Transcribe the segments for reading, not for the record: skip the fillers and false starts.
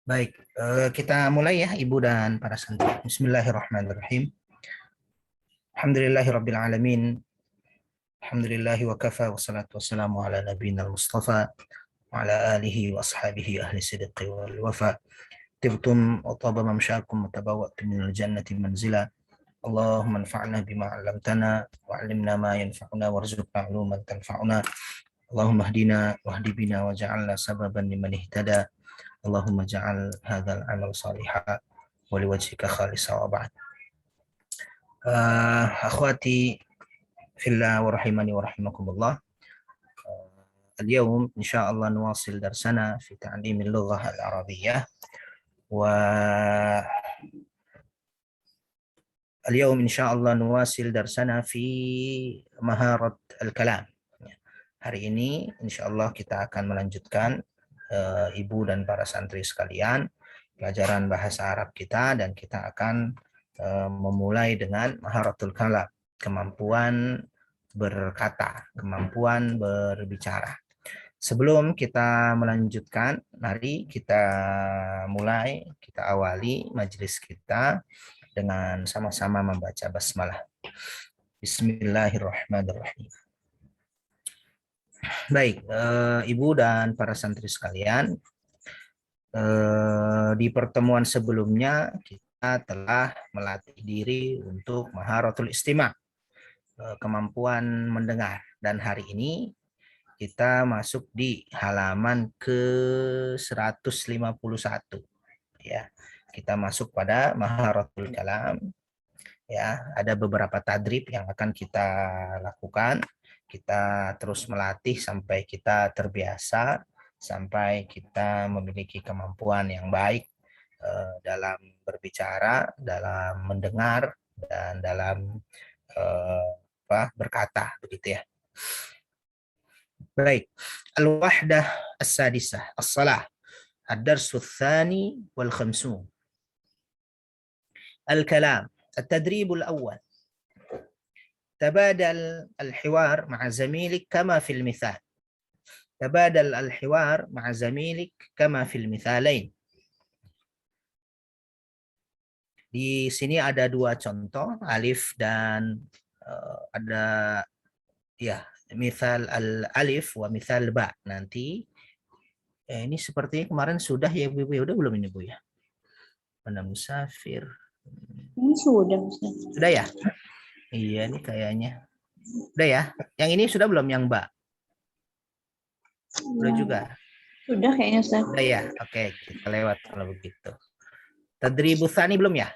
Baik, kita mulai ya Ibu dan para santri. Bismillahirrahmanirrahim. Alhamdulillahirabbil alamin. Alhamdulillahi wa kafa wassalatu wassalamu ala nabiyina al-mustafa wa ala alihi wa ashabihi ahli sidqi wal wafa. Tibtum wa taba mamsyakum wa tabawwa'tum minal jannati manzila. Allahumma anfa'na bima 'allamtana wa 'allimna ma yanfa'una warzuqna 'uluman tanfa'una. Allahumma hdina wahdi bina waj'alna sababan liman ihtada. Allahumma ja'al hadzal 'amal shalihan wa liwajhika khalisa wa ba'd. Akhwati fillah wa rahimani wa rahimakumullah. اليوم إن شاء الله نواصل درسنا في تعليم اللغة العربية واليوم إن شاء الله نواصل درسنا في مهارة الكلام. Hari ini insya Allah kita akan melanjutkan Ibu dan para santri sekalian pelajaran bahasa Arab kita, dan kita akan memulai dengan maharatul kalam, kemampuan berkata, kemampuan berbicara. Sebelum kita melanjutkan, mari kita mulai, kita awali majelis kita dengan sama-sama membaca basmalah. Bismillahirrahmanirrahim. Baik, Ibu dan para santri sekalian, di pertemuan sebelumnya kita telah melatih diri untuk maharatul istima', kemampuan mendengar, dan hari ini kita masuk di halaman ke-151 ya. Kita masuk pada maharatul kalam ya. Ada beberapa tadrib yang akan kita lakukan. Kita terus melatih sampai kita terbiasa, sampai kita memiliki kemampuan yang baik dalam berbicara, dalam mendengar, dan dalam berkata, begitu ya. Baik, al-wahdah as-sadisah, as-salah, ad-darsu ats-tsani wal khamsun. Al-kalam, at-tadrib al-awwal. تبادل الحوار مع زميلك كما في المثال. تبادل الحوار مع زميلك كما في المثالين. Di sini ada dua contoh, alif dan ada ya misal al-alif wa misal ba. Nanti ini sepertinya kemarin sudah ya Bu, udah belum ini Bu ya? Mana musafir? Ini sudah, Ustaz. Sudah ya? Iya nih kayaknya. Udah ya? Yang ini sudah belum, yang ba? Udah juga? Sudah kayaknya, Ustaz. Udah ya? Oke, kita lewat kalau begitu. Tadribus tsani belum ya?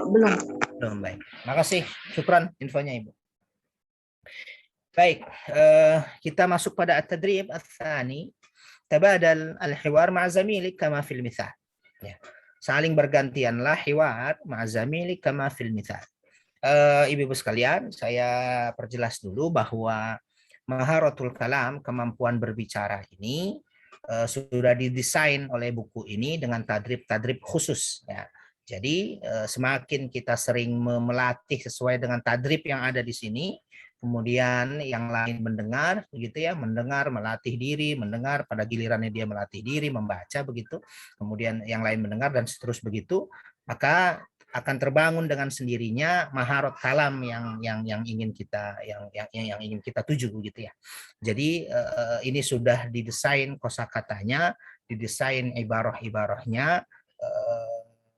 Belum. Belum, baik. Makasih, syukran infonya Ibu. Baik, kita masuk pada at-tadrib ats-tsani. Tabadal al-hiwar ma'a zamilik kama fil mithal. Ya. Saling bergantianlah hiwar ma'a zamilik kama fil mithal. Ibu-ibu sekalian, saya perjelas dulu bahwa maharatul kalam, kemampuan berbicara ini sudah didesain oleh buku ini dengan tadrib-tadrib khusus ya. Jadi semakin kita sering melatih sesuai dengan tadrib yang ada di sini, kemudian yang lain mendengar, begitu ya, mendengar, melatih diri, mendengar, pada gilirannya dia melatih diri, membaca begitu, kemudian yang lain mendengar dan seterus begitu, maka akan terbangun dengan sendirinya maharat kalam yang ingin kita yang ingin kita tuju gitu ya. Jadi ini sudah didesain kosakatanya, didesain ibarah-ibarahnya,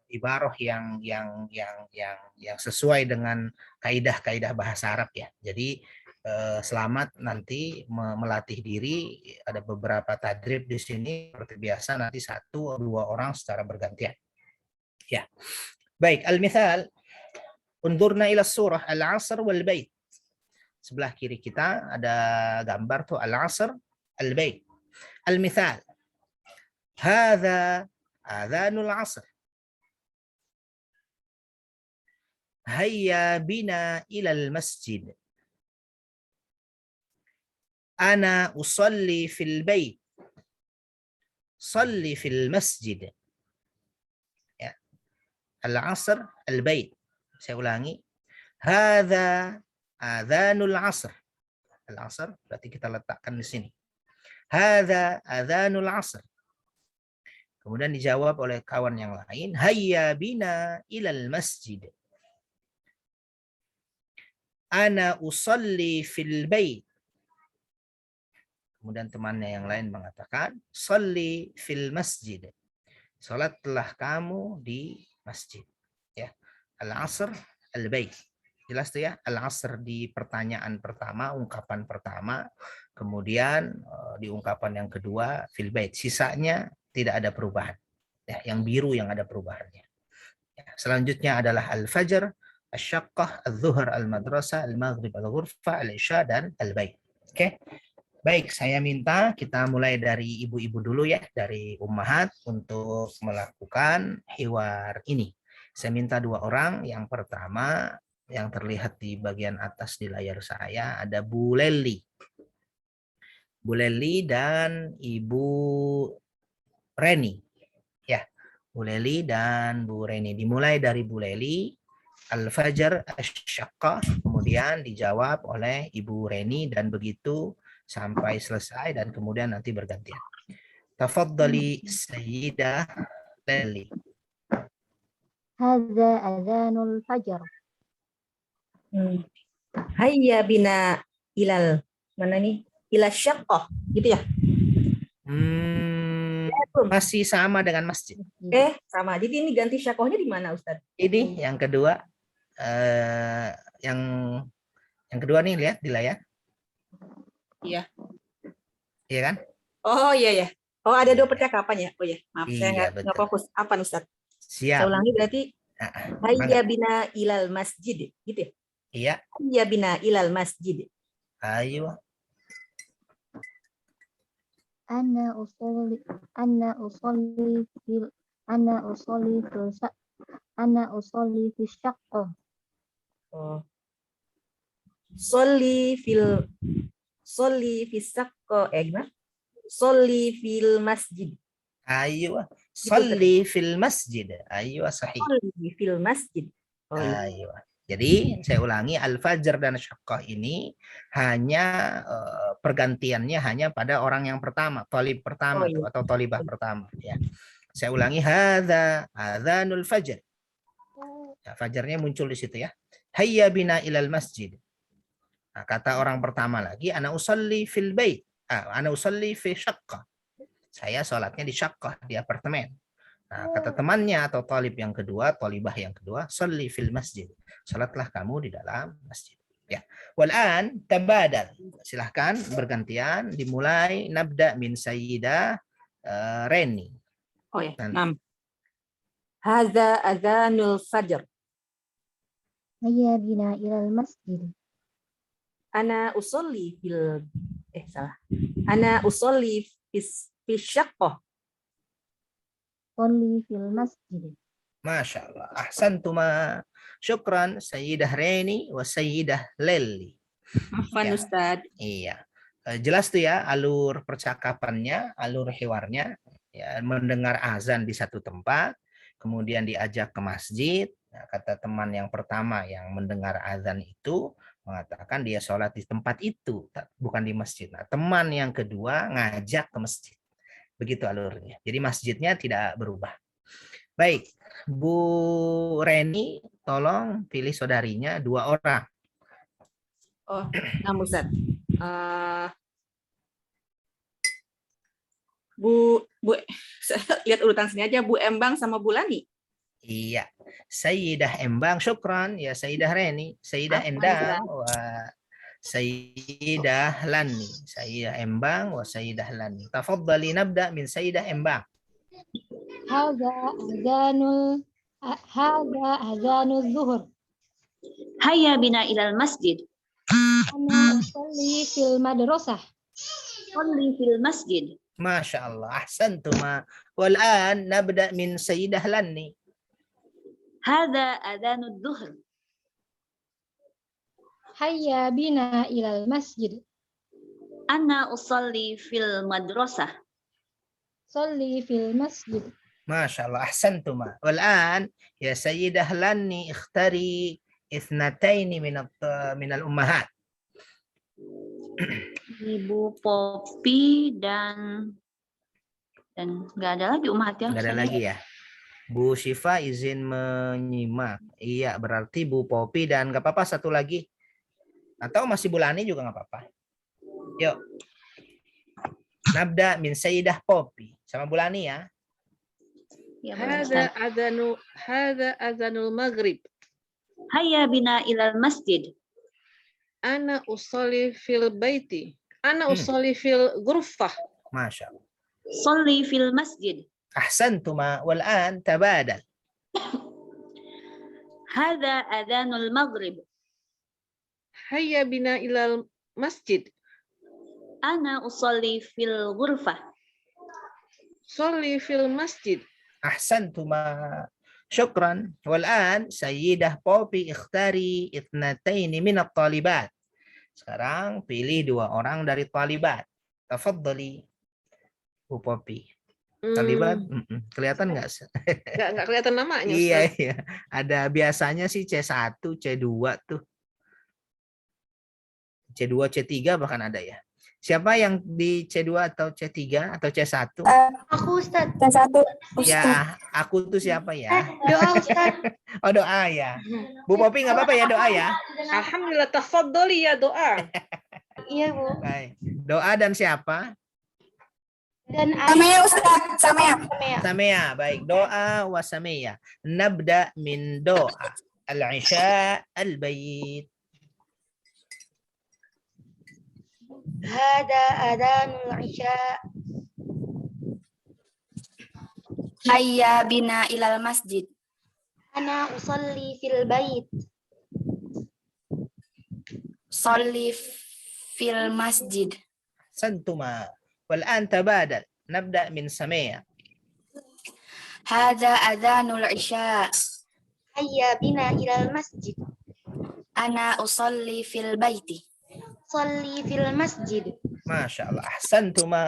ibarah yang sesuai dengan kaidah-kaidah bahasa Arab ya. Jadi selamat nanti melatih diri, ada beberapa tadrib di sini seperti biasa, nanti 1-2 orang secara bergantian. Ya. Baik, al-mithal. Undurna ila surah al-'asr wal bait. Sebelah kiri kita ada gambar tuh al-'asr, al-bait. Al-mithal. Hadza adhanul 'asr. Hayya bina ila al-masjid. Ana usalli fil bait. Salli fil masjid. Ya. Al-'asr, al-bait. Saya ulangi. Hadza adhanul 'asr. Al-'asr berarti kita letakkan di sini. Hadza adhanul 'asr. Kemudian dijawab oleh kawan yang lain, hayya bina ilal masjid. Ana usalli fil bait. Kemudian temannya yang lain mengatakan, salli fil masjid. Salatlah kamu di masjid. Ya. Al-asr al-bait. Jelas tuh ya, al-asr di pertanyaan pertama, ungkapan pertama, kemudian di ungkapan yang kedua fil bait. Sisanya tidak ada perubahan. Ya, yang biru yang ada perubahannya. Ya, selanjutnya adalah al-fajr, asy-syaqqah, al-zuhr, al-madrasah, al-maghrib, al-ghurfah, al-isya dan al-bait. Oke. Baik, saya minta kita mulai dari ibu-ibu dulu ya, dari ummahat untuk melakukan hiwar ini. Saya minta 2 orang. Yang pertama, yang terlihat di bagian atas di layar saya, ada Bu Leli. Bu Leli dan Ibu Reni. Ya, Bu Leli dan Bu Reni. Dimulai dari Bu Leli, Al-Fajr, Asy-Syaqqah, kemudian dijawab oleh Ibu Reni dan begitu sampai selesai dan kemudian nanti bergantian. Tafaddali Sayyidah Leli. Hadza adzanul fajar. Hayya bina ilal mana nih? Ilal syaqqah, gitu ya? Masih sama dengan masjid. Sama. Jadi ini ganti syaqqahnya di mana, Ustaz? Ini yang kedua, yang kedua nih, lihat di layar. Iya. Iya kan? Oh iya ya. Oh ada 2 percakapan ya. Oh ya, maaf saya Iya, nggak fokus. Apa Ustaz? Siap. Saya ulangi berarti hayya Semangat. bina ilal masjid, gitu ya? Iya. Hayya bina ilal masjid. Ayo. Ana usolli fi syaqqah. Oh. Sholli fis syaqqah, gimana? Sholli fil masjid. Ayo. Salli fil masjid. Ayo, sahih. Sholli fil masjid. Oh, iya. Ayo. Jadi saya ulangi, al-fajr dan syaqqah ini hanya pergantiannya hanya pada orang yang pertama, thalib pertama tuh, atau thalibah pertama ya. Saya ulangi, hadza adzanul fajr. Ya, fajarnya muncul di situ ya. Hayya bina ilal masjid. Nah, kata orang pertama lagi, ana usalli fil bait. Ana usalli fi syaqqah. Saya sholatnya di syaqqah, di apartemen. Nah, kata temannya atau talib yang kedua, talibah yang kedua, salli fil masjid. Salatlah kamu di dalam masjid. Ya. Wal'an tabadal. Silahkan bergantian, dimulai nabda min Sayyidah Reni. Oh ya. Hadza adzanul fajr. Hayya bina ilal masjid. Ana usolli fil salah. Ana usolli fi syaqqah. Sholli fil masjid. Masya Allah. Ahsantuma. Syukran Sayyidah Reni wa Sayyidah Leli. Afwan Ya. Ustaz. Iya. Jelas tuh ya alur percakapannya, alur hiwarnya. Ya, mendengar azan di satu tempat, kemudian diajak ke masjid. Nah, kata teman yang pertama yang mendengar azan itu mengatakan dia sholat di tempat itu, bukan di masjid. Nah, teman yang kedua ngajak ke masjid. Begitu alurnya. Jadi masjidnya tidak berubah. Baik, Bu Reni, tolong pilih saudarinya 2 orang. Oh, nah Ustaz. Bu, lihat urutan sini aja, Bu Embang sama Bu Lani. Iya, Sayyidah Embang, syukran ya Sayyidah Reni, Sayyidah Endang, wa Sayyidah Lani, Sayyidah Embang, wa Sayyidah Lani. Tafaddali nabda min Sayyidah Embang. Hadza adzanul zuhur. Hayya bina ilal masjid. Ana usolli fil madrasah. Sholli fil masjid. Masya Allah, ahsantuma. Wal'an nabda min Sayyidah Lani. Hadza adzanud dhuhr. Hayya bina ilal masjid. Ana usolli fil madrasah. Sholli fil masjid. Masya Allah, ahsantuma. Wal'an ya Sayyidah Lani ikhtari ithnataini minal ummahat. Ibu Popi dan Dan nggak ada lagi Ummahat ya. Nggak ada lagi ya. Bu Syifa izin menyimak. Iya, berarti Bu Popi dan nggak apa-apa satu lagi. Atau masih Bu Lani juga nggak apa-apa. Yuk. Nabda min Sayyidah Popi. Sama Bu Lani ya. Ya, boleh, Ustaz. هذا أذان المغرب. Hayya bina ilal masjid. أنا أصلي في البيت. أنا أصلي في الغرفة. Masya Allah. Salli fil masjid. Ahsantuma wal an tabadal. Hadza adhanul maghrib. هيا بنا إلى المسجد. Ana usalli fil ghurfah. صلي في المسجد. Ahsantuma. Syukran. Wal an Sayyidah Popi ikhtari itnataini minat talibat. Sekarang pilih 2 orang dari talibat. Tafaddali. Bu Popi. Talibat, kelihatan nggak? Nggak kelihatan namanya. Iya, Ustaz. iya. Ada biasanya sih C1, C2 tuh. C2, C3 bahkan ada ya. Siapa yang di C2 atau C3 atau C1? Aku Ustaz. Satu. Ya, aku tuh siapa ya? Doa Ustaz. Oh, doa ya. Bu Popi nggak apa-apa ya doa ya? Alhamdulillah, tafaddali ya doa. Iya Bu. Baik. Doa dan siapa? Dan Samea Ustaz, Samea. Samea. Baik. Doa wa Samea. Nabda min doa. Al-Isya al-Bait. Hada adhanul isya. Hayya bina ilal masjid. Ana usalli fil bait. Sholli fil masjid. Santuma. Wal-an tabadal. Nabda min Samea. Hadza adhanul isya. Hayya bina ilal masjid. Ana usalli fil baiti. Salli fil masjid. Masya Allah. Ahsantuma.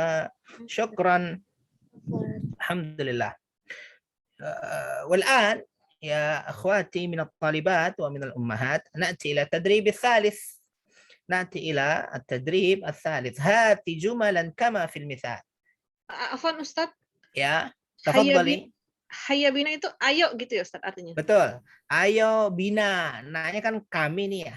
Syukran. Alhamdulillah. والآن يا أخواتي من الطالبات ومن الأمهات نأتي إلى التدريب الثالث. نأتي إلى التدريب الثالث. هات جملا كما في المثال. Afwan Ustaz, Ya, tafadhali. hayya bina itu ayo gitu ya Ustaz artinya. Betul. Ayo bina. Nanya kan kami nih ya.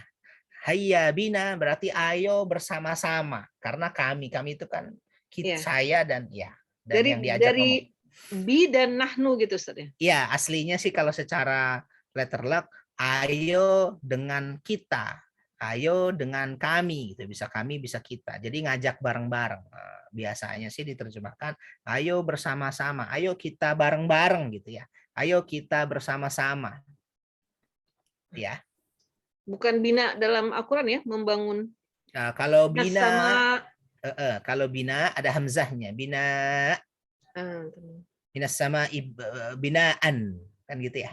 Hayya bina berarti ayo bersama-sama. Karena kami itu kan kita, Iya. saya dan ya. Dan yang diajak ngomong. Dari bi dan nahnu gitu Ustaz ya. Ya, aslinya sih kalau secara letter luck, ayo dengan kita, ayo dengan kami, gitu. Bisa kami, bisa kita. Jadi ngajak bareng-bareng. Nah, biasanya sih diterjemahkan, ayo bersama-sama, ayo kita bareng-bareng gitu ya. Ayo kita bersama-sama. Ya. Bukan bina dalam Al-Quran ya, membangun. Nah, kalau bina, Sama kalau bina ada hamzahnya, bina, minas sama binaan, kan gitu ya.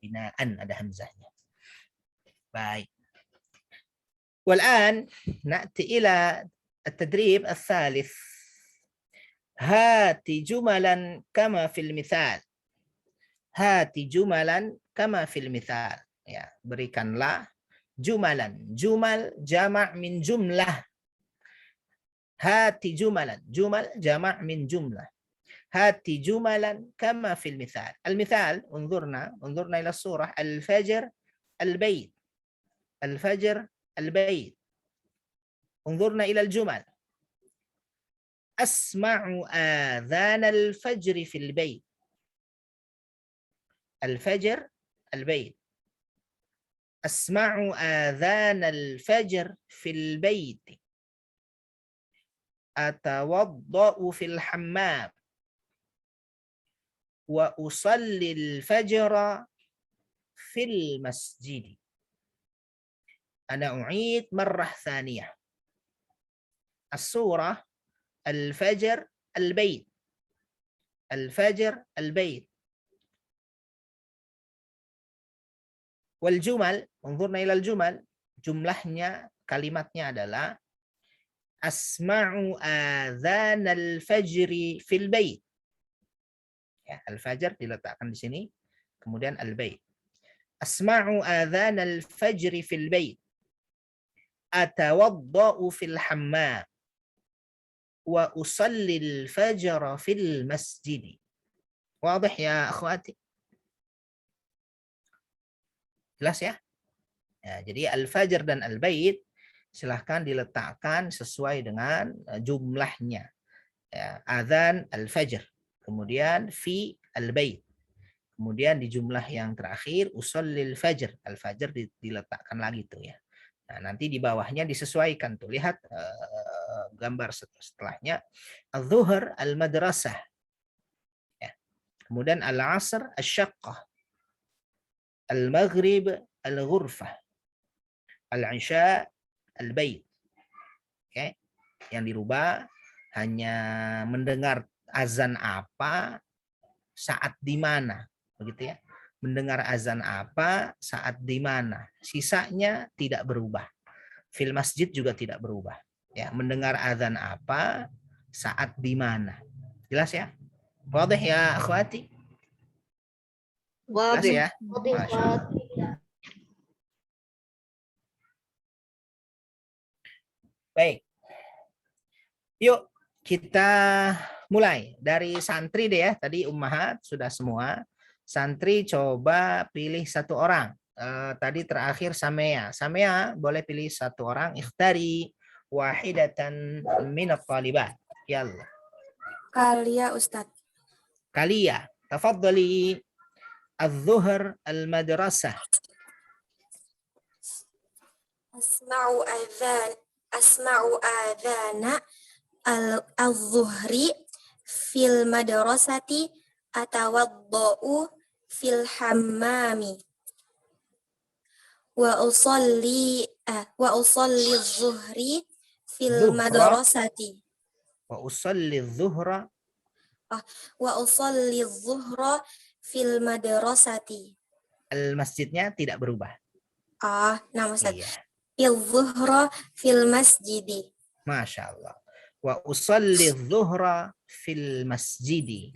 Binaan ada hamzahnya. Baik. والآن نأتي إلى التدريب الثالث. هات جملا كما في المثال. هات جملا كما في المثال. Ya, berikanlah jumalan. Jumal jama' min jumlah. Hati jumalan. Jumal jama' min jumlah. Hati jumalan kama fil mithal. Al-mithal, انظرنا إلى الصورة. الفجر البيت. الفجر البيت. انظرنا إلى الجمل. أسمع آذان الفجر في البيت. الفجر البيت. أسمع آذان الفجر في البيت. أتوضأ في الحمام. وأصلي الفجر في المسجد. أنا أعيد مرة ثانية. الصورة الفجر البيت. الفجر البيت. والجمل انظرنا إلى الجمل. Jumlahnya, kalimatnya adalah Asma'u adhan al-fajri fil bait. Ya, al-fajr diletakkan di sini, kemudian al-bait. Asma'u adhan al-fajri fil bait. Atawadda'u fil hammam. wa usallil fajra fil masjid. Wadih ya akhwati? Jelas ya? Ya, jadi al-fajr dan al-bait silahkan diletakkan sesuai dengan jumlahnya. Ya, adzan al-fajr, kemudian fi al-bait, kemudian di jumlah yang terakhir usallil fajr, al-fajr diletakkan lagi tuh ya. Nah, nanti di bawahnya disesuaikan tuh, lihat gambar setelahnya. Al-zuhr al-madrasah, ya. Kemudian al-asr al-syaqqah, al-maghrib al-ghurfah, al-isya al-bait. Oke. Yang dirubah hanya mendengar azan apa, saat di mana, begitu ya. Mendengar azan apa, saat di mana. Sisanya tidak berubah. Fil masjid juga tidak berubah. Ya, mendengar azan apa, saat di mana. Jelas ya? Wadih ya akhwati? Jelas Wadih. ya? Masya Allah. Baik. Yuk kita mulai dari santri deh ya. Tadi ummahat sudah semua. Santri coba pilih satu orang. Tadi terakhir Samea. Samea boleh pilih satu orang. Ikhtari wahidatan minat talibat. Yalla. Kalia Ustadz. Kalia. Tafadhali. Al-zuhr al-madrasah. Asma'u adhana al-zuhri fil madrasati atawadda'u fil hammami wa usalli zuhri fil Zuhra. madrasati Wa usalli zuhra. wa usalli zuhra fil madrasati. Al-masjidnya tidak berubah. Nama Ustaz. Iya. Fil zuhra fil masjidi. Masya Allah. Wa usalli zuhra fil masjidi.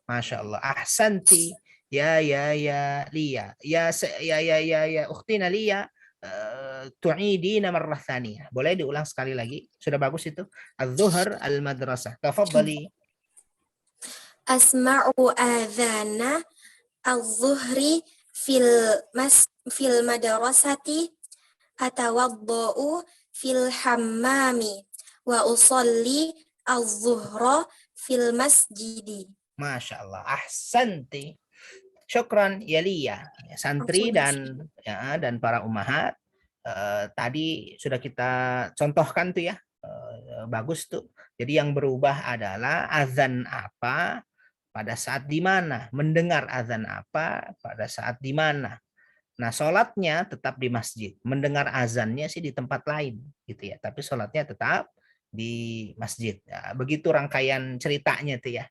Masya Allah. Ahsanti. Ya Lia. Ya ukhtina Lia. Tu'idina marrah thaniyah. Boleh diulang sekali lagi? Sudah bagus itu. Az-zuhr al-madrasah. Tafadhali. Asma'u adhana al-zuhri fil madrasati atawadda'u fil hammami wa usalli al-zuhra fil masjidi. Masya Allah. Ahsanti. Syukran ya Lia. Santri dan para ummahat tadi sudah kita contohkan tuh ya. Bagus tuh. Jadi yang berubah adalah azan apa pada saat di mana, mendengar azan apa pada saat di mana. Nah, sholatnya tetap di masjid. Mendengar azannya sih di tempat lain, gitu ya. Tapi sholatnya tetap di masjid. Nah, begitu rangkaian ceritanya tuh ya,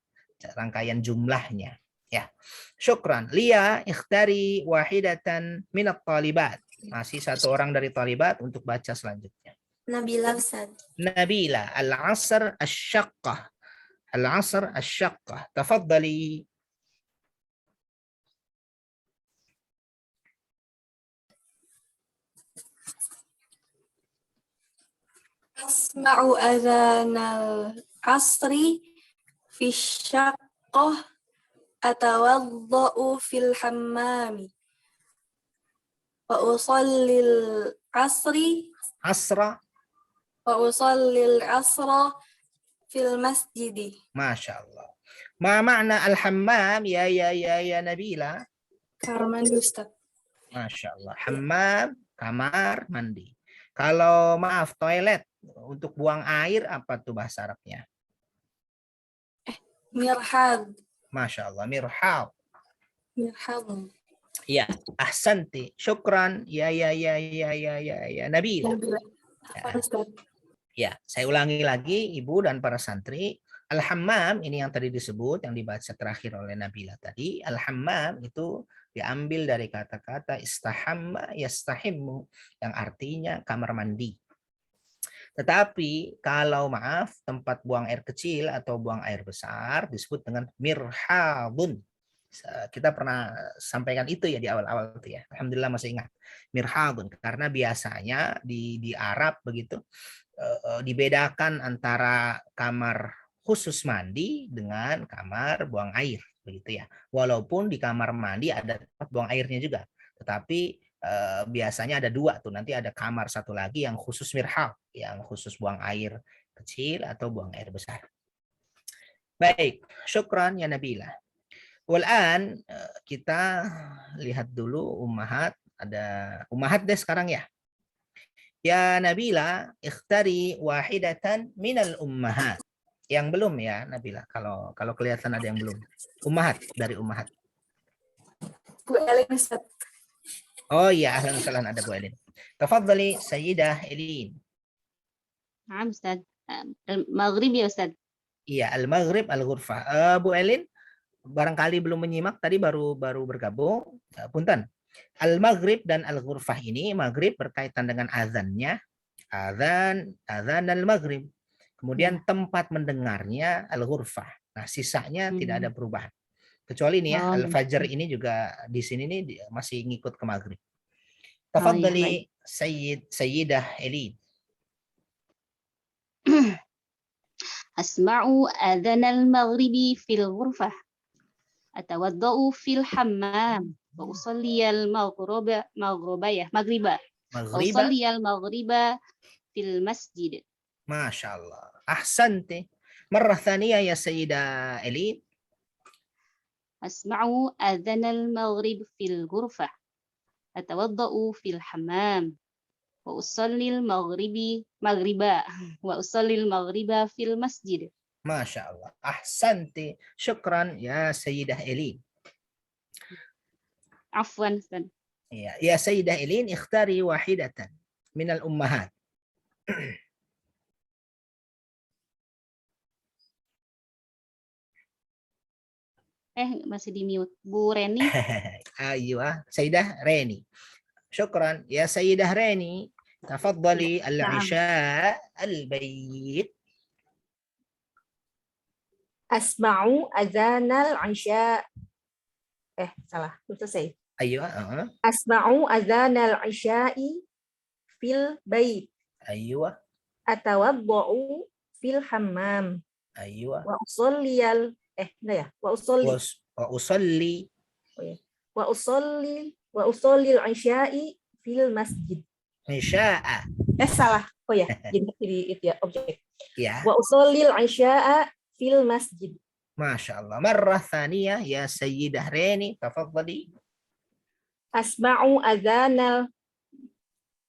rangkaian jumlahnya. Ya, syukran. Lia, ikhtari wahidatan minat talibat. Masih satu orang dari talibat untuk baca selanjutnya. Nabila Ustaz. Nabila, al-asr asy-syaqqah. Al-asr asy-syaqqah. Tafadhali. Asma'u adhanal asri fi syaqqah atawadda'u fil hammami wa usallil asri Asra. wa usallil asra fil masjidi. Masya Allah. Ma makna al-hammam ya Nabila? Kamar mandi Ustaz. Masya Allah. Hammam, kamar mandi. Kalau maaf, toilet untuk buang air apa tuh bahasa Arabnya? Mirhad. Masya Allah. Mirhab. Mirhad. Ya, ahsanti. Syukran. Ya Nabila. Ya, saya ulangi lagi Ibu dan para santri. Al-hammam ini yang tadi disebut, yang dibaca terakhir oleh Nabila tadi. Al-hammam itu diambil dari kata-kata istahamma yastahimmu, yang artinya kamar mandi. Tetapi kalau tempat buang air kecil atau buang air besar disebut dengan mirhabun. Kita pernah sampaikan itu ya di awal-awal itu ya. Alhamdulillah masih ingat. Mirhadun, karena biasanya di Arab begitu dibedakan antara kamar khusus mandi dengan kamar buang air begitu ya. Walaupun di kamar mandi ada tempat buang airnya juga, tetapi biasanya ada dua tuh. Nanti ada kamar satu lagi yang khusus mirhad, yang khusus buang air kecil atau buang air besar. Baik, syukran ya Nabila. Walan kita lihat dulu ummahat, ada ummahat deh sekarang ya. Ya Nabila, ikhtari wahidatan minal ummahat. Yang belum ya Nabila, kalau kelihatan ada yang belum. Ummahat, dari ummahat. Bu Elin Ustaz. Oh iya, ahlan wasahlan, ada Bu Elin. Tafadhali Sayyidah Elin. Naam Ustaz. Maghrib ya Ustaz. Iya, al-maghrib al-ghurfah. Bu Elin barangkali belum menyimak, tadi baru bergabung. Punten. Al-maghrib dan al-ghurfah ini, maghrib berkaitan dengan azannya, azan al-maghrib. Kemudian tempat mendengarnya al-ghurfah. Nah, sisanya tidak ada perubahan. Kecuali ini ya, al-fajr ini juga di sini nih masih ngikut ke maghrib. Tafadhali Sayyidah Elin. Asma'u adhan al-maghribi fil ghurfah. Atawadda'u fil hammam. Wa usalli al-maghriba fil masjid. Masya Allah. Ahsanti. Marrah thaniyah ya Sayyidah Elin. Asma'u adhan al-maghrib fil ghurfah. Atawadda'u fil hammam. Wa usalli al-maghriba fil masjid. Masya Allah. Ahsanti. Syukran ya Sayyidah Elin. Afwan Ustaz. Ya Sayyidah Elin, ikhtari wahidatan minal ummahat. Masih di mute. Bu Reni. Aywa, Sayyidah Reni. Syukran ya Sayyidah Reni. Tafadhali al-isha al-bayt. Asma'u azanal isya. Salah. Selesai. Aywa. Asma'u azanal isya'i fil bait. Aywa. Atawadda'u fil hammam. Aywa. Wa usalliyal enggak ya? Wa usalli al-isya'i fil masjid. Isya'a. Salah. Oh ya, jadi itu ya objek. Ya. Wa usalli al-isya'a fil masjid. Masya Allah. Marrah thaniyah ya Sayyidah Reni. Tafadhali. Asma'u azanal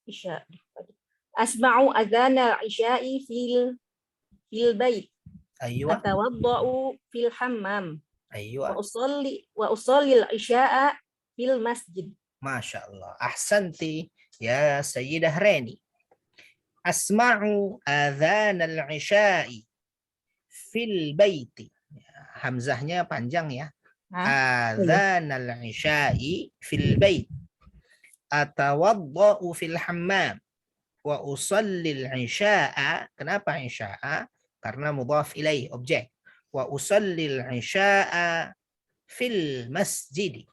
isya. Asma'u azanal isya'i fil bait. Aywa. Atawadda'u fil hammam. Aywa. Wa usalli al-isya'a fil masjid. Masya Allah. Ahsanti ya Sayyidah Reni. Asma'u adhan al-isya'i fil baiti. Hamzahnya panjang ya. Adhan al-isya'i fil bait. Atawadda'u fil hammam. Wa usalli al-isya'a. Kenapa isya'a? Karena mudhaf ilaih, objek. Wa usalli al-isya'a fil masjid.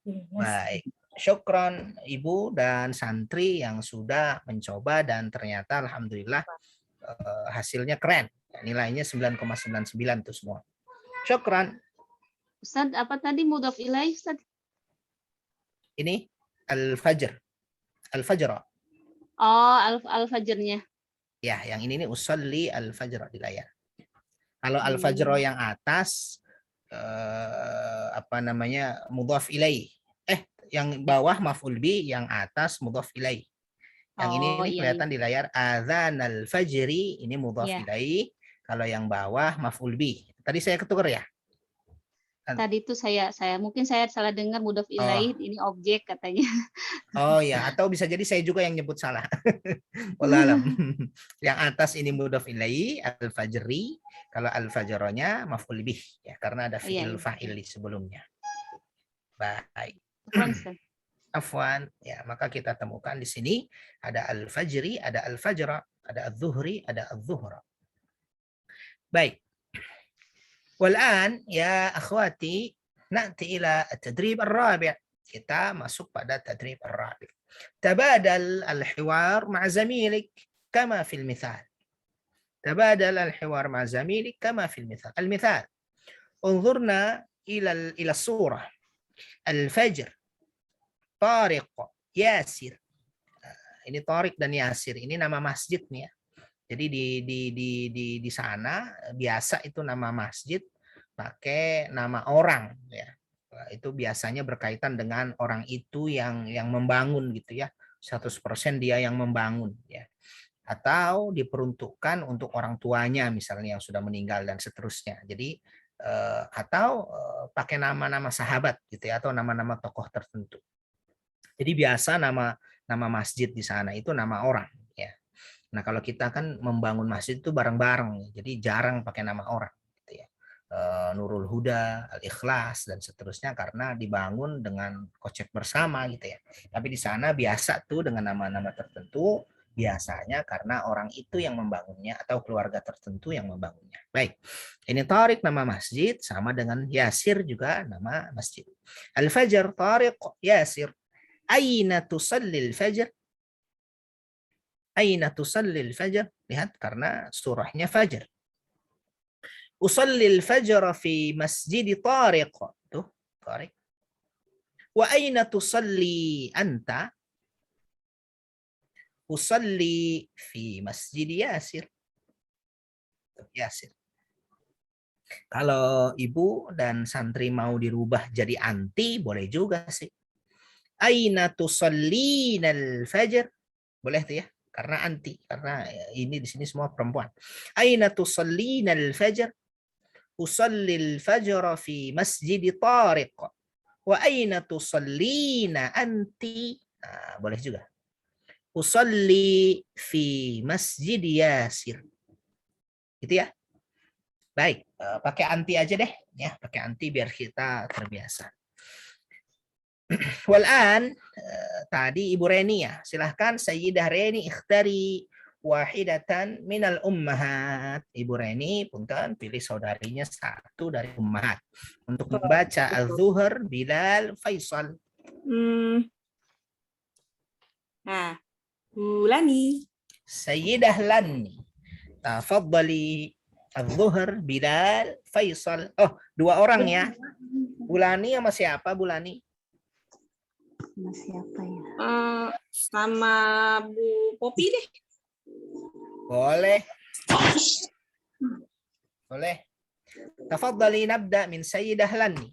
Baik. Syukran Ibu dan santri yang sudah mencoba dan ternyata alhamdulillah hasilnya keren. Nilainya 9,99 tuh semua. Syukran. Ustaz, apa tadi mudhaf ilaih Ustaz? Ini al-fajr. Al-fajr. Oh, al-fajrnya. Ya, yang ini nih usolli al-fajr di layar. Kalau al-fajr yang atas mudhaf ilaih. Yang bawah maf'ul bi, yang atas mudhaf ilaih. Yang ini kelihatan di layar adzan al-fajri, ini mudhaf ilaih. Kalau yang bawah maf'ul bi. Tadi saya ketukar ya? Tadi itu saya mungkin saya salah dengar mudhaf ilaih, ini objek katanya. Oh ya, atau bisa jadi saya juga yang nyebut salah. Wallahualam. Yang atas ini mudhaf ilaih al-fajri, kalau al-fajronya maf'ul bih ya, karena ada fi'il fa'il di sebelumnya. Baik. Afwan, ya, maka kita temukan di sini ada al-fajri, ada al-fajra, ada al-zuhri, ada al-zuhra. Baik. Walan ya akhwati, نأتي إلى التدريب الرابع. kita masuk pada تدريب الرابع. تبادل الحوار مع زميلك كما في المثال. تبادل الحوار مع زميلك كما في المثال. المثال انظرنا إلى الصورة. الفجر، طارق، ياسر. Ini Tariq dan Yasir, ini nama masjid nih ya. Jadi di sana biasa itu nama masjid pakai nama orang ya. Itu biasanya berkaitan dengan orang itu yang membangun gitu ya. 100% dia yang membangun ya. Atau diperuntukkan untuk orang tuanya misalnya yang sudah meninggal dan seterusnya. Jadi atau pakai nama-nama sahabat gitu ya, atau nama-nama tokoh tertentu. Jadi biasa nama masjid di sana itu nama orang ya. Nah, kalau kita kan membangun masjid itu bareng-bareng, jadi jarang pakai nama orang gitu ya. Nurul Huda, Al-Ikhlas dan seterusnya karena dibangun dengan konsep bersama gitu ya. Tapi di sana biasa tuh dengan nama-nama tertentu, biasanya karena orang itu yang membangunnya atau keluarga tertentu yang membangunnya. Baik. Ini Tariq nama masjid sama dengan Yasir juga nama masjid. Al-Fajr, Tariq, Yasir. Aina tusallil fajr? Aina tusallil fajr? Lihat karena surahnya Fajr. Usallil fajr fi masjid Tariq. Tuh, Tariq. Wa aina tusalli anta? Usalli fi masjid Yasir. Yasir. Kalau ibu dan santri mau dirubah jadi anti, boleh juga sih. Aina tusallinal fajr? Boleh tuh ya, karena anti, karena ini di sini semua perempuan. Aina tusallinal fajr? Usallil fajr fi masjid Tariq. Wa aina tusallina anti? Nah, boleh juga. Usalli fi masjid Yasir. Gitu ya. Baik, pakai anti aja deh ya, pakai anti biar kita terbiasa. Walan tadi Ibu Reni ya, silahkan Sayyidah Reni ikhtari wahidatan minal ummahat. Ibu Reni punten pilih saudarinya satu dari ummahat untuk membaca Az-Zuhr, Bilal, Faisal. Nah, Bulani. Sayyidah Lani. Tafadhali Az-Zuhr, Bilal, Faisal. Oh, dua orang ya. Bulani sama siapa Bulani? Sama siapa ya? Sama Bu Popi deh. Boleh. Boleh. Tafadhali nabda min Sayyidah Lani.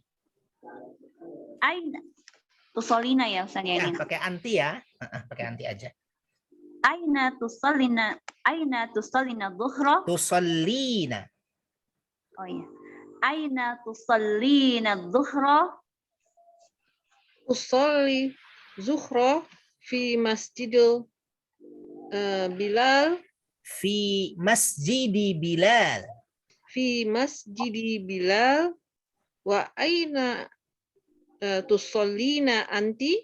Aina tusallina ya Ustaz Ya, ini. pakai anti ya. Pakai anti aja. Aina tusallina dhuhra? Tusallina. Oh iya. Aina tusallina dhuhra? Usolli zuhra fi masjidil Bilal. Fi masjidi Bilal. Fi masjidi Bilal. Wa aina tusallina anti?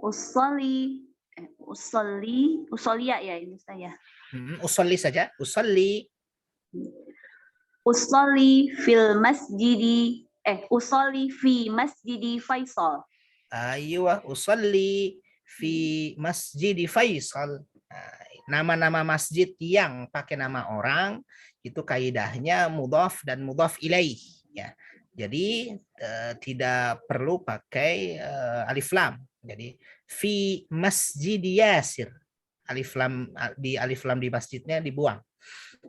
Usolli ya ini saya. Usolli saja. Usolli. Usolli fil masjidi usolli fi masjidi Faisal. Aywa, usolli fi masjidi Faisal. Nama-nama masjid yang pakai nama orang itu kaidahnya mudhaf dan mudhaf ilaih ya. Jadi tidak perlu pakai alif lam. Jadi fi masjid Yasir. Alif lam di masjidnya dibuang.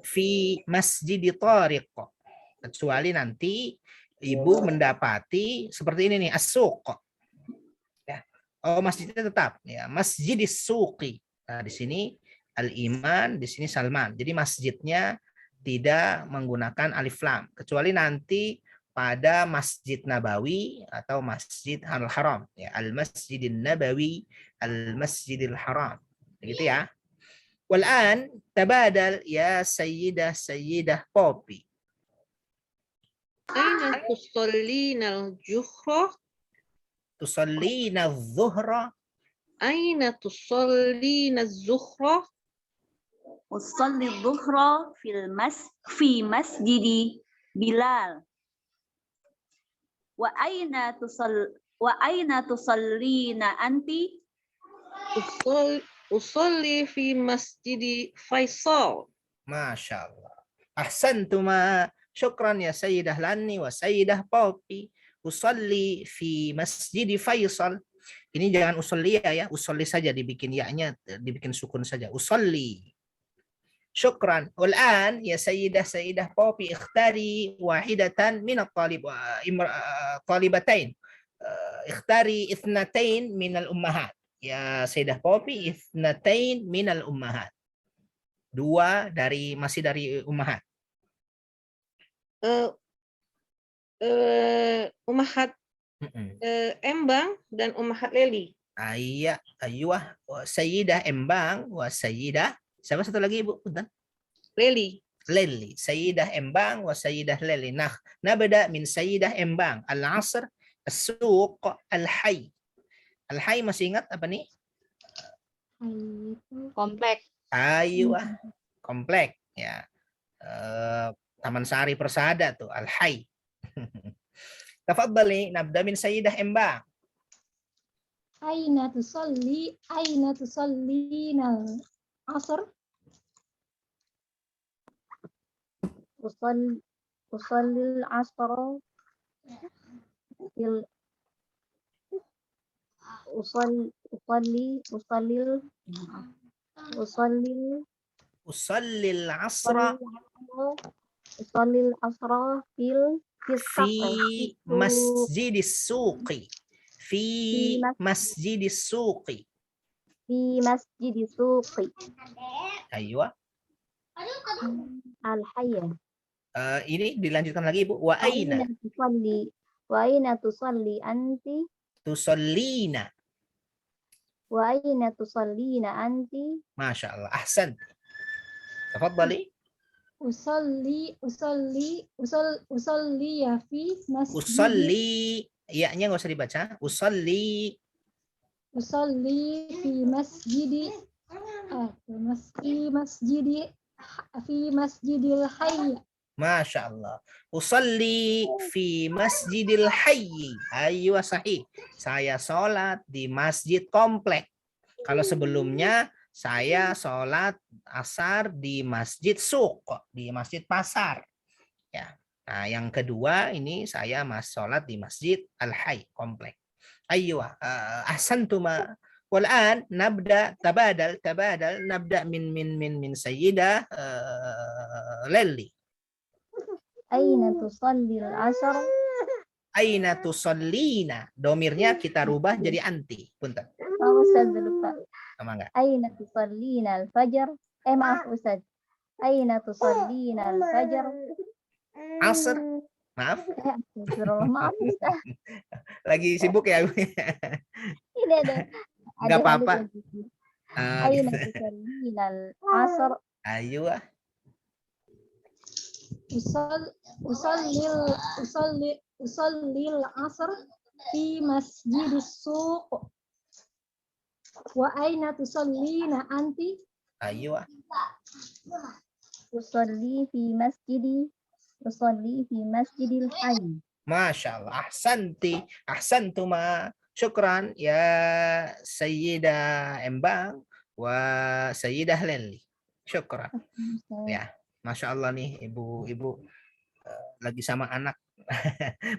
Fi masjid Tariq. Kecuali nanti ibu mendapati seperti ini nih, as-suq. Ya. Oh, masjidnya tetap ya, Masjidis Suqi. Nah, di sini Al-Iman, di sini Salman. Jadi masjidnya tidak menggunakan alif lam kecuali nanti pada Masjid Nabawi atau Masjid Al-Haram ya, Al-Masjidin Nabawi, Al-Masjidil Haram. Begitu ya. Wal'an tabadal ya Sayyidah Popi. Aina tusallina al-zuhra? Tusallina adh-dhuhra? Aina tusallina az-zuhra? Usolli dhuhra fi masjidi Bilal. wa aina tusallina anti? Usolli fi masjidi Faisal. Masya Allah. Ahsantuma. Syukran ya Sayyidah Lani wa Sayyidah Popi. Usolli fi masjid Faisal. Ini jangan usolli ya. Usolli saja, dibikin ya-nya, dibikin sukun saja. Usolli. Syukran. Wal'an ya Sayyidah Popi, ikhtari wahidatan min at-talibatain. Ikhtari ithnatain min al-ummahat. Ya Sayyidah Popi, ithnatain min al-ummahat. Dua masih dari ummahat. Ummahat Embang dan Ummahat Leli. Aywa Sayyidah Embang wa Sayyidah, siapa satu lagi Ibu? Punten. Leli. Sayyidah Embang wa Sayyidah Leli. Nah, nabda min Sayyidah Embang, al-asr, as-suq, al-hayy. Al-hayy masih ingat apa nih? Komplek. Aywa, komplek ya. Taman Sari Persada tuh, al-hayy. Tafadhali, nabda min Sayyidah Embang. Aina tusallina al-asr? Usalli al-asr Usalli al-asra fi masjidis suqi. Fi masjidis suqi. Aywa. Al-hayya. Ini dilanjutkan lagi Ibu. Wa aina tusalli anti? tusallina. Wa aina tusallina anti? Masya Allah. Ahsan. Tafadhali. Usalli ya fi masjid. Usalli, ya-nya nggak usah dibaca. Usalli fi masjidi fi masjidil hayy. Masya Allah. Usalli fi masjidil hayy. Ayo sahih. Saya sholat di masjid komplek. Kalau sebelumnya saya sholat asar di masjid suq, di masjid pasar. Ya. Nah, yang kedua ini saya sholat di masjid al-hayy komplek. Ayo, ahsantuma. Wal'an nabda tabadal nabda min Sayyidah Leli. Aina tusalli al-asr? Aina tusallina. Domirnya kita rubah jadi anti. Punten. Ustaz lupa. Sama enggak? Aina tusallina al-fajr? Maaf Ustaz. Aina tusallina al-fajr? Asr. Maaf. Maaf Ustaz. Lagi sibuk ya? Ini ada. Enggak apa-apa. Aina tusallina al-asr? Ayo. Usalli al-asr fi masjidis suq. Wa aina tusallina anti? Ayo. Usalli fi masjidil hayy. Masya Allah. Ahsantuma. Syukran ya Sayyidah Embang wa Sayyidah Leli. Syukran. Ya, Masya Allah nih ibu-ibu lagi sama anak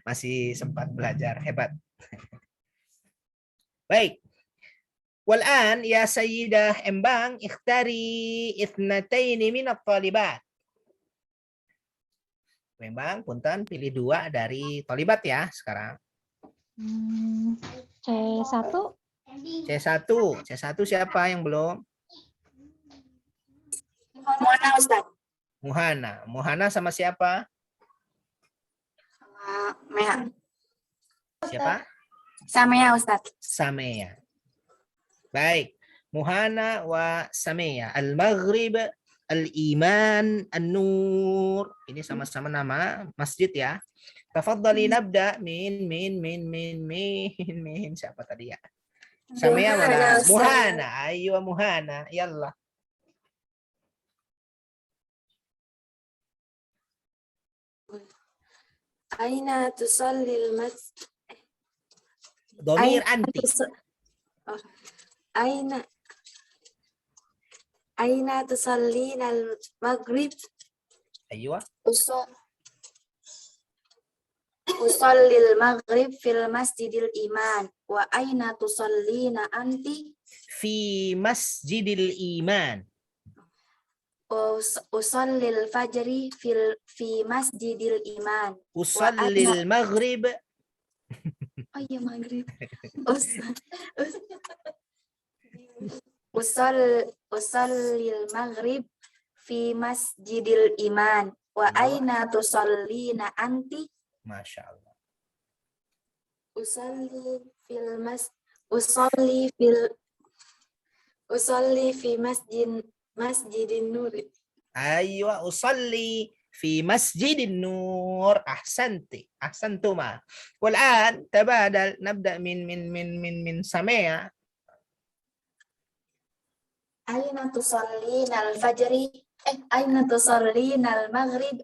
masih sempat belajar, hebat. Baik. Wal'an ya Sayyidah Embang ikhtari ithnataini min at-talibat. Embang, punten pilih 2 dari talibat ya sekarang. C1. C1 siapa yang belum? Muhana Ustaz. Muhana sama siapa? Sama Mea. Siapa? Samea Ustaz. Samea. Baik. Muhana wa Samea. Al-Maghrib, Al-Iman, An-Nur. Ini sama-sama nama masjid ya. Tafadhali nabda min. Siapa tadi ya? Samea wala Muhana. Ayo Muhana. Yallah. Aina tusallil masjid. Dhamir anti. Aina tusallina al-maghrib. Aywa. Usallil maghrib fil masjidil iman. Wa aina tusallina anti. Fi masjidil iman. Usallil fajri fi masjidil iman. Usallil maghrib. Oh iya maghrib. Usallil maghrib fi masjidil iman. Wa aina tusallina anti. Masya Allah. Usalli fi masjidin nur. Aywa, usalli في مسجد النور. أحسنتما. والآن تبادل، نبدأ من سميع. أين تصلين الفجر؟ أين تصلين المغرب؟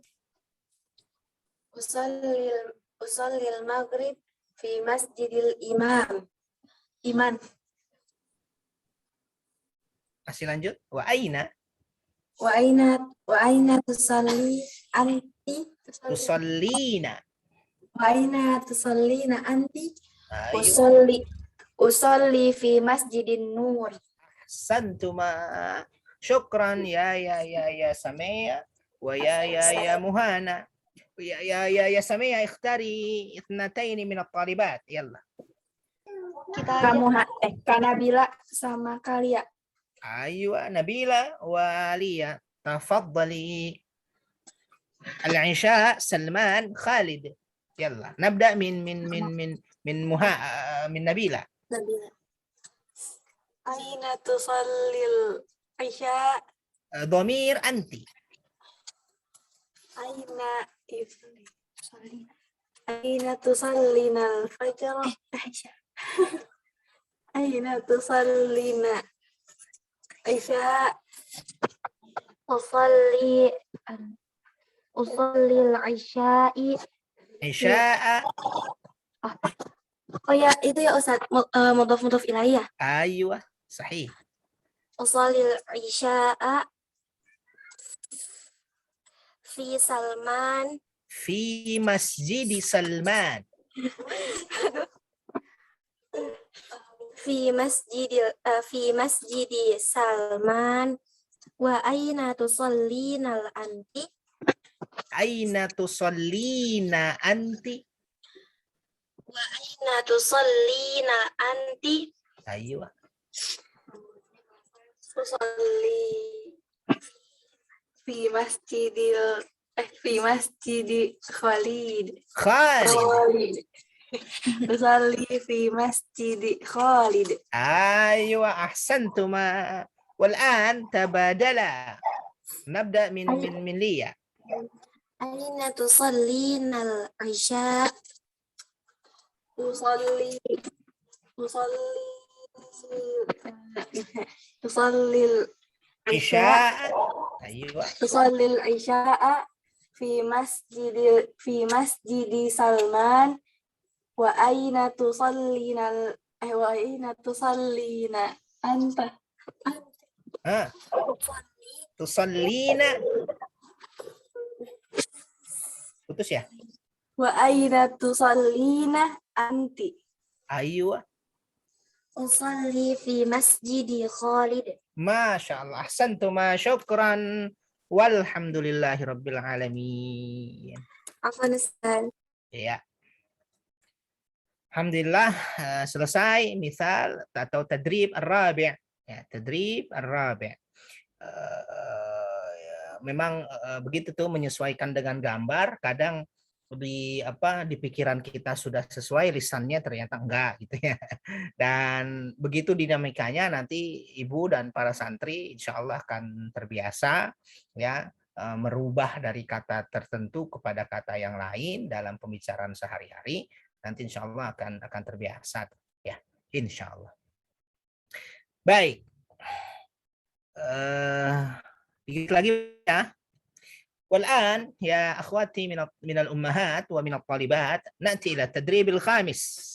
أصلي المغرب في مسجد الإمام. Masih lanjut. Wa aina tusalli anti. tusallina. Wa aina tusallina anti. Aywa. Usalli fi masjidin nur. Santuma. Syukran ya Samia wa ya Muhana. Ya Samia, ikhtari ithnatayn min at-talibat. Yalla. Kamu Kanabila sama Kalia. أيوة نبيلة وعليا تفضلي. العشاء سلمان خالد. يلا نبدأ من نبيلة. أين تصلي العشاء؟ ضمير أنت. أين تصلين الفجر؟ أين تصلين عشاء؟ أصلي العشاء. عشاء. Oh ya, itu ya Ustaz, mudhaf ilaih ya? أيوة صحيح. أصلي العشاء في سلمان. في مسجد سلمان. في مسجد سلمان. وأين تصلين أنت؟ أين تصلين أنت؟ وأين تصلين أنت؟ أيوة. تصلي في مسجد خالد. تصلي في مسجد خالد. أيوة أحسنتما. والآن تبادلا. نبدأ من ليا. أين تصلين العشاء؟ تصلي العشاء. أيوة. تصلي العشاء في مسجد سلمان. وأين تصلين أنت؟ تصلين. putus ya. وأين تصلين أنت؟ أيوة. أصلي في مسجد خالد. ما شاء الله. أحسنتما. شكرا. والحمد لله رب العالمين. عفوا Ustaz. Ya. Alhamdulillah, selesai misal atau tadrib ar-rabi'. Ya, tadrib ar-rabi'. Memang begitu tuh, menyesuaikan dengan gambar. Kadang di pikiran kita sudah sesuai, lisannya ternyata enggak gitu ya. Dan begitu dinamikanya, nanti ibu dan para santri insya Allah akan terbiasa ya, merubah dari kata tertentu kepada kata yang lain dalam pembicaraan sehari-hari. Nanti insya Allah akan terbiasa ya, insya Allah. Baik, dikit lagi ya. والآن يا أخواتي من الأمهات ومن الطالبات نأتي إلى التدريب الخامس.